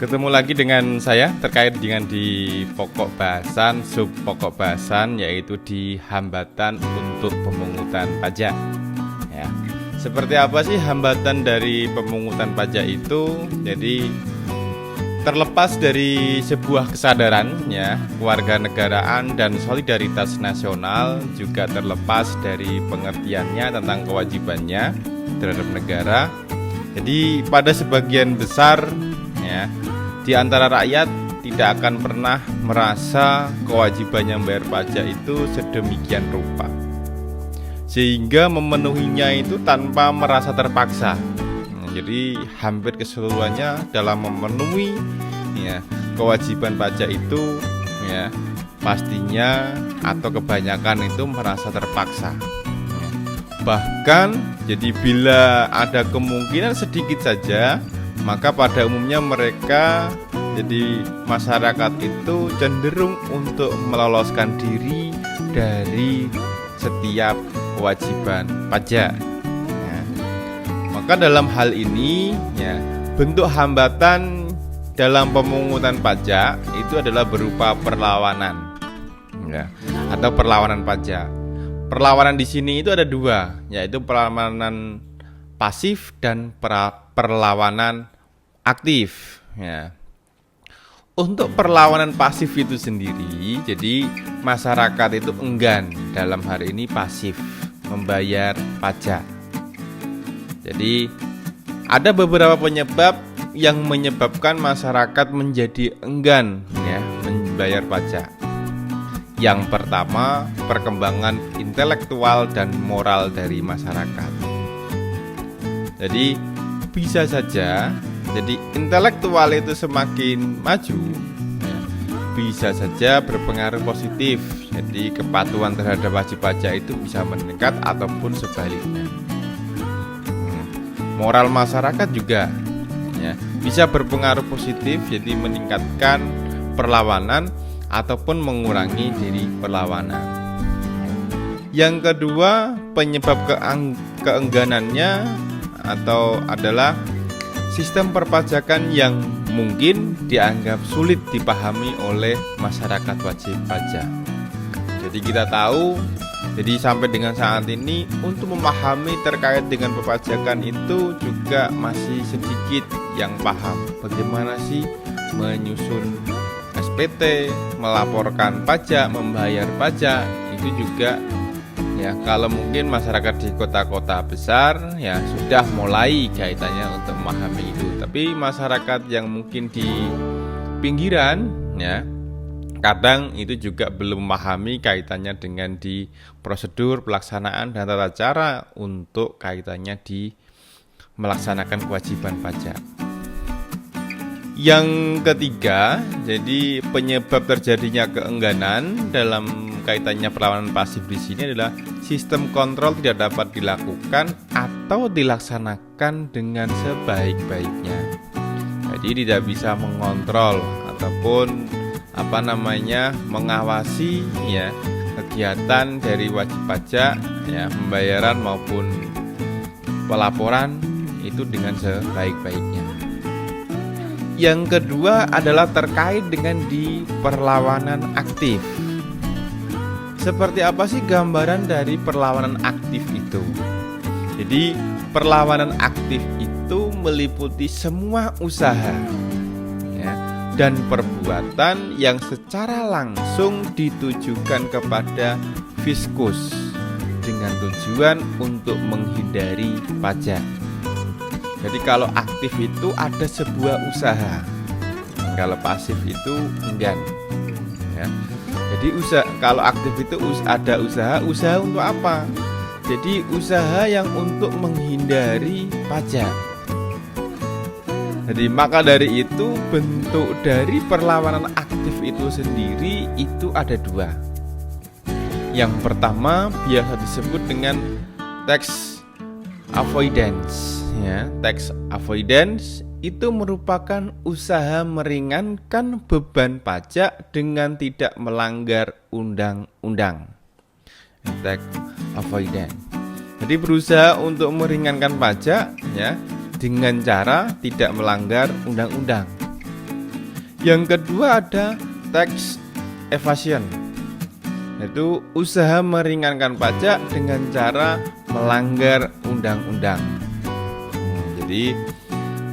Ketemu lagi dengan saya terkait dengan di pokok bahasan, sub pokok bahasan, yaitu di hambatan untuk pemungutan pajak. Ya. Seperti apa sih hambatan dari pemungutan pajak itu? Jadi terlepas dari sebuah kesadaran, ya, kewarganegaraan dan solidaritas nasional, juga terlepas dari pengertiannya tentang kewajibannya terhadap negara. Jadi pada sebagian besar, ya, di antara rakyat tidak akan pernah merasa kewajibannya membayar pajak itu sedemikian rupa, sehingga memenuhinya itu tanpa merasa terpaksa. Jadi hampir keseluruhannya dalam memenuhi, ya, kewajiban pajak itu, ya, pastinya atau kebanyakan itu merasa terpaksa. Bahkan jadi bila ada kemungkinan sedikit saja, maka pada umumnya mereka, jadi masyarakat itu cenderung untuk meloloskan diri dari setiap kewajiban pajak. Ya. Maka dalam hal ini, ya, bentuk hambatan dalam pemungutan pajak itu adalah berupa perlawanan, ya, atau perlawanan pajak. Perlawanan di sini itu ada dua, yaitu perlawanan pasif dan perlawanan aktif, ya. Untuk perlawanan pasif itu sendiri, jadi masyarakat itu enggan, dalam hari ini pasif membayar pajak. Jadi ada beberapa penyebab yang menyebabkan masyarakat menjadi enggan, ya, membayar pajak. Yang pertama, perkembangan intelektual dan moral dari masyarakat. Jadi bisa saja, jadi intelektual itu semakin maju, ya, bisa saja berpengaruh positif. Jadi kepatuhan terhadap wajib pajak itu bisa meningkat ataupun sebaliknya. Moral masyarakat juga, ya, bisa berpengaruh positif, jadi meningkatkan perlawanan ataupun mengurangi diri perlawanan. Yang kedua, penyebab keengganannya atau adalah sistem perpajakan yang mungkin dianggap sulit dipahami oleh masyarakat wajib pajak. Jadi kita tahu, jadi sampai dengan saat ini untuk memahami terkait dengan perpajakan itu juga masih sedikit yang paham. Bagaimana sih menyusun SPT, melaporkan pajak, membayar pajak, itu juga, ya, kalau mungkin masyarakat di kota-kota besar, ya, sudah mulai kaitannya untuk memahami itu. Tapi masyarakat yang mungkin di pinggiran, ya, kadang itu juga belum memahami kaitannya dengan di prosedur pelaksanaan dan tata cara untuk kaitannya di melaksanakan kewajiban pajak. Yang ketiga, jadi penyebab terjadinya keengganan dalam kaitannya perlawanan pasif di sini adalah sistem kontrol tidak dapat dilakukan atau dilaksanakan dengan sebaik-baiknya. Jadi tidak bisa mengontrol ataupun mengawasi, ya, kegiatan dari wajib pajak, ya, pembayaran maupun pelaporan itu dengan sebaik-baiknya. Yang kedua adalah terkait dengan di perlawanan aktif. Seperti apa sih gambaran dari perlawanan aktif itu? Jadi perlawanan aktif itu meliputi semua usaha, ya, dan perbuatan yang secara langsung ditujukan kepada fiskus dengan tujuan untuk menghindari pajak. Jadi kalau aktif itu ada sebuah usaha, kalau pasif itu enggan, ya. Jadi kalau aktif itu ada usaha untuk apa? Jadi usaha yang untuk menghindari pajak. Jadi maka dari itu bentuk dari perlawanan aktif itu sendiri itu ada dua. Yang pertama biasa disebut dengan tax avoidance. Ya, tax avoidance itu merupakan usaha meringankan beban pajak dengan tidak melanggar undang-undang. Tax avoidance. Jadi berusaha untuk meringankan pajak, ya, dengan cara tidak melanggar undang-undang. Yang kedua ada tax evasion, yaitu usaha meringankan pajak dengan cara melanggar undang-undang. Jadi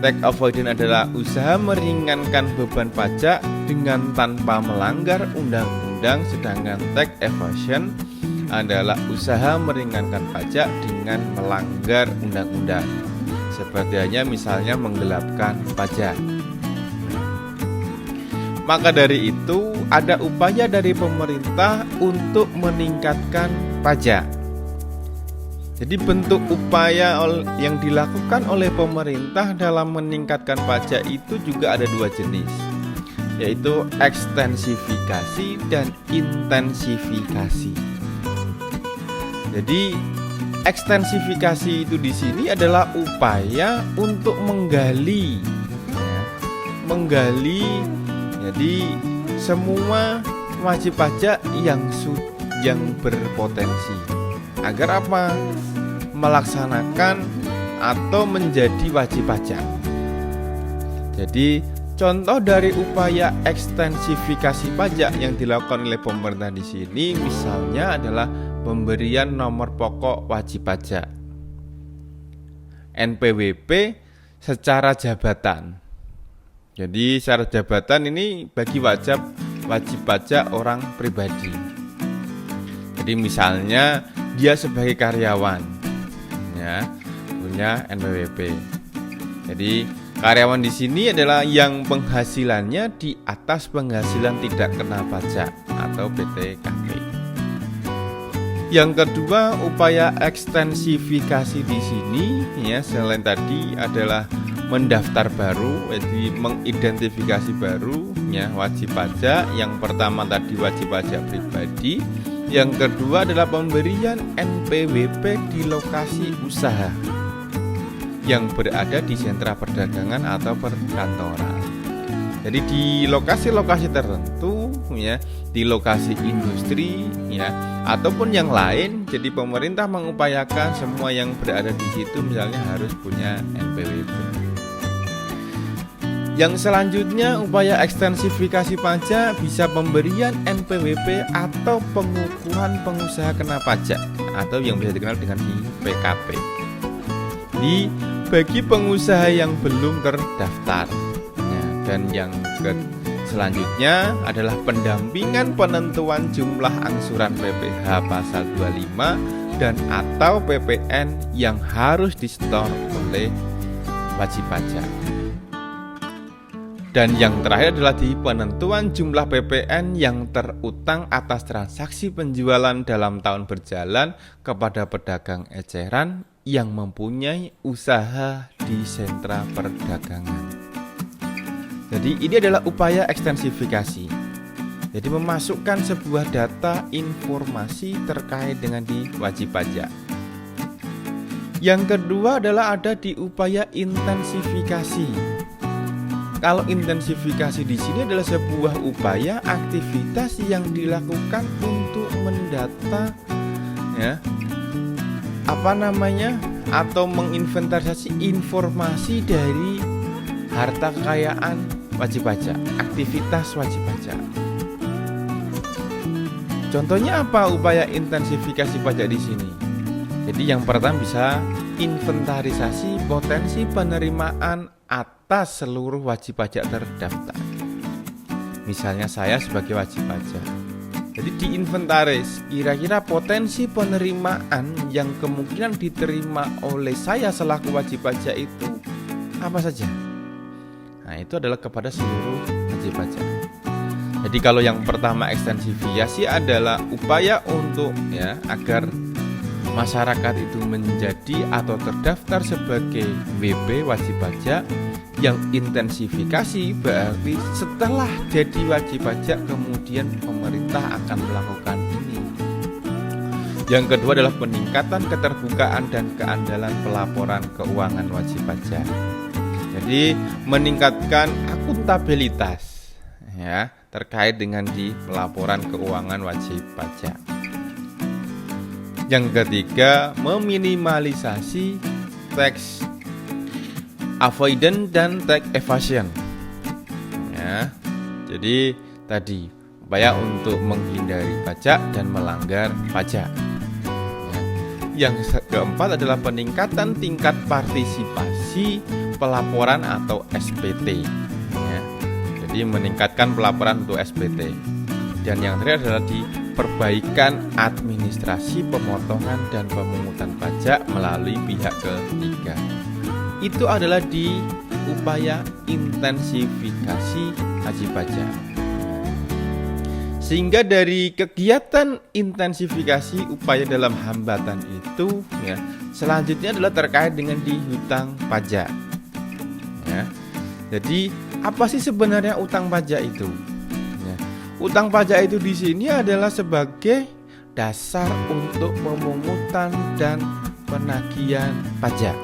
tax avoidance adalah usaha meringankan beban pajak dengan tanpa melanggar undang-undang, sedangkan tax evasion adalah usaha meringankan pajak dengan melanggar undang-undang, seperti hanya misalnya menggelapkan pajak. Maka dari itu ada upaya dari pemerintah untuk meningkatkan pajak. Jadi bentuk upaya yang dilakukan oleh pemerintah dalam meningkatkan pajak itu juga ada dua jenis, yaitu ekstensifikasi dan intensifikasi. Jadi ekstensifikasi itu di sini adalah upaya untuk menggali, jadi semua wajib pajak yang berpotensi agar apa? Melaksanakan atau menjadi wajib pajak. Jadi contoh dari upaya ekstensifikasi pajak yang dilakukan oleh pemerintah di sini misalnya adalah pemberian nomor pokok wajib pajak NPWP secara jabatan. Jadi secara jabatan ini bagi wajib pajak orang pribadi. Jadi misalnya dia sebagai karyawan, ya, punya NPWP. Jadi karyawan di sini adalah yang penghasilannya di atas penghasilan tidak kena pajak atau PTKP. Yang kedua, upaya ekstensifikasi di sini ya selain tadi adalah mendaftar baru, jadi mengidentifikasi baru ya wajib pajak. Yang pertama tadi wajib pajak pribadi, yang kedua adalah pemberian NPWP di lokasi usaha yang berada di sentra perdagangan atau perkantoran. Jadi di lokasi-lokasi tertentu ya, di lokasi industri ya, ataupun yang lain. Jadi pemerintah mengupayakan semua yang berada di situ misalnya harus punya NPWP. Yang selanjutnya upaya ekstensifikasi pajak bisa pemberian NPWP atau pengukuhan pengusaha kena pajak atau yang bisa dikenal dengan PKP. Bagi pengusaha yang belum terdaftar. Dan yang selanjutnya adalah pendampingan penentuan jumlah angsuran PPh pasal 25 dan atau PPN yang harus disetor oleh wajib pajak. Dan yang terakhir adalah di penentuan jumlah PPN yang terutang atas transaksi penjualan dalam tahun berjalan kepada pedagang eceran yang mempunyai usaha di sentra perdagangan. Jadi ini adalah upaya ekstensifikasi. Jadi memasukkan sebuah data informasi terkait dengan di wajib pajak. Yang kedua adalah ada di upaya intensifikasi. Kalau intensifikasi di sini adalah sebuah upaya aktivitas yang dilakukan untuk mendata ya, atau menginventarisasi informasi dari harta kekayaan wajib pajak, aktivitas wajib pajak. Contohnya apa upaya intensifikasi pajak di sini? Jadi yang pertama bisa inventarisasi potensi penerimaan atas seluruh wajib pajak terdaftar. Misalnya saya sebagai wajib pajak. Jadi diinventaris kira-kira potensi penerimaan yang kemungkinan diterima oleh saya selaku wajib pajak itu apa saja. Nah, itu adalah kepada seluruh wajib pajak. Jadi kalau yang pertama ekstensifikasi adalah upaya untuk ya agar masyarakat itu menjadi atau terdaftar sebagai WP wajib pajak. Yang intensifikasi berarti setelah jadi wajib pajak kemudian pemerintah akan melakukan ini. Yang kedua adalah peningkatan keterbukaan dan keandalan pelaporan keuangan wajib pajak. Jadi meningkatkan akuntabilitas ya terkait dengan di pelaporan keuangan wajib pajak. Yang ketiga, meminimalisasi tax avoidance dan tax evasion. Ya, Jadi tadi upaya untuk menghindari pajak dan melanggar pajak. Ya. Yang keempat adalah peningkatan tingkat partisipasi pelaporan atau SPT. Ya. Jadi meningkatkan pelaporan untuk SPT. Dan yang terakhir adalah di perbaikan administrasi pemotongan dan pemungutan pajak melalui pihak ketiga. Itu adalah di upaya intensifikasi wajib pajak. Sehingga dari kegiatan intensifikasi upaya dalam hambatan itu, ya, selanjutnya adalah terkait dengan di hutang pajak. Ya. Jadi apa sih sebenarnya utang pajak itu? Utang pajak itu di sini adalah sebagai dasar untuk pemungutan dan penagihan pajak.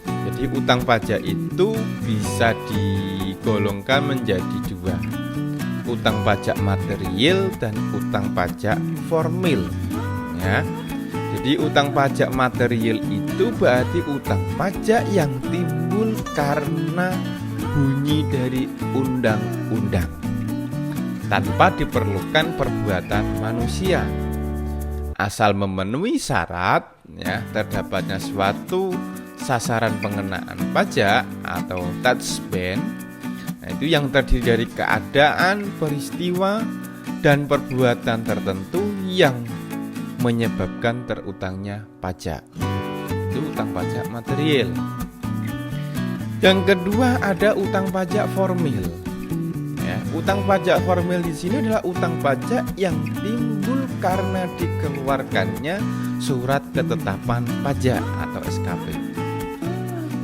Jadi utang pajak itu bisa digolongkan menjadi dua, utang pajak material dan utang pajak formil. Ya. Jadi utang pajak material itu berarti utang pajak yang timbul karena bunyi dari undang-undang, tanpa diperlukan perbuatan manusia, asal memenuhi syarat, ya, terdapatnya suatu sasaran pengenaan pajak atau tax band. Nah, itu yang terdiri dari keadaan, peristiwa, dan perbuatan tertentu yang menyebabkan terutangnya pajak. Itu utang pajak material. Yang kedua ada utang pajak formil. Utang pajak formil di sini adalah utang pajak yang timbul karena dikeluarkannya surat ketetapan pajak atau SKP.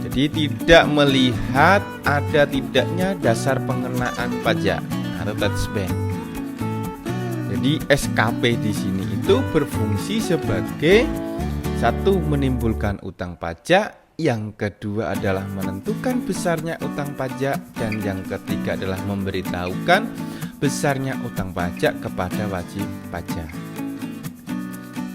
Jadi tidak melihat ada tidaknya dasar pengenaan pajak atau tax band. Jadi SKP di sini itu berfungsi sebagai satu, menimbulkan utang pajak. Yang kedua adalah menentukan besarnya utang pajak, dan yang ketiga adalah memberitahukan besarnya utang pajak kepada wajib pajak.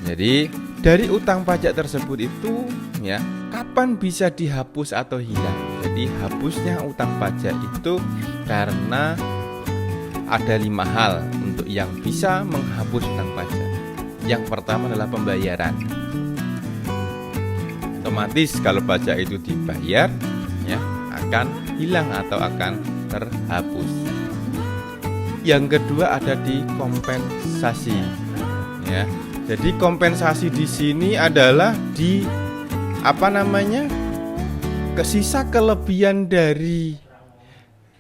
Jadi dari utang pajak tersebut itu, ya, kapan bisa dihapus atau hilang? Jadi hapusnya utang pajak itu karena ada 5 hal untuk yang bisa menghapus utang pajak. Yang pertama adalah pembayaran. Otomatis kalau pajak itu dibayar, ya, akan hilang atau akan terhapus. Yang kedua ada di kompensasi, ya. Jadi kompensasi di sini adalah di sisa kelebihan dari,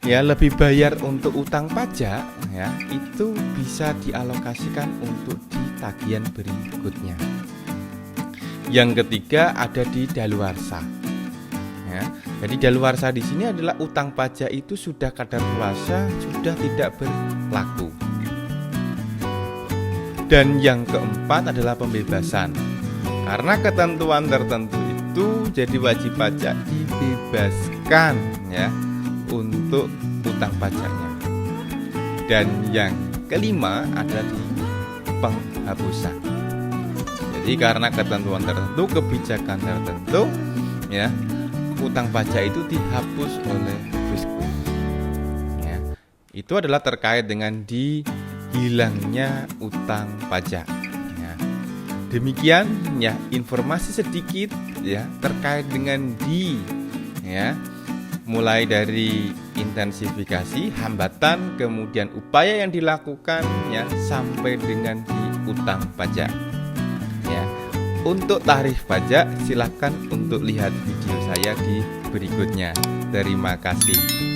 ya, lebih bayar untuk utang pajak, ya, itu bisa dialokasikan untuk di tagihan berikutnya. Yang ketiga ada di daluarsa. Ya, jadi daluarsa di sini adalah utang pajak itu sudah kadaluarsa, sudah tidak berlaku. Dan yang keempat adalah pembebasan. Karena ketentuan tertentu itu, jadi wajib pajak dibebaskan, ya, untuk utang pajaknya. Dan yang kelima adalah di penghapusan. Jadi karena ketentuan tertentu, kebijakan tertentu, ya, utang pajak itu dihapus oleh fiskus. Ya, itu adalah terkait dengan dihilangnya utang pajak. Ya. Demikian, ya, informasi sedikit, ya, terkait dengan ya, mulai dari intensifikasi, hambatan, kemudian upaya yang dilakukan, ya, sampai dengan di utang pajak. Ya. Untuk tarif pajak silakan untuk lihat video saya di berikutnya. Terima kasih.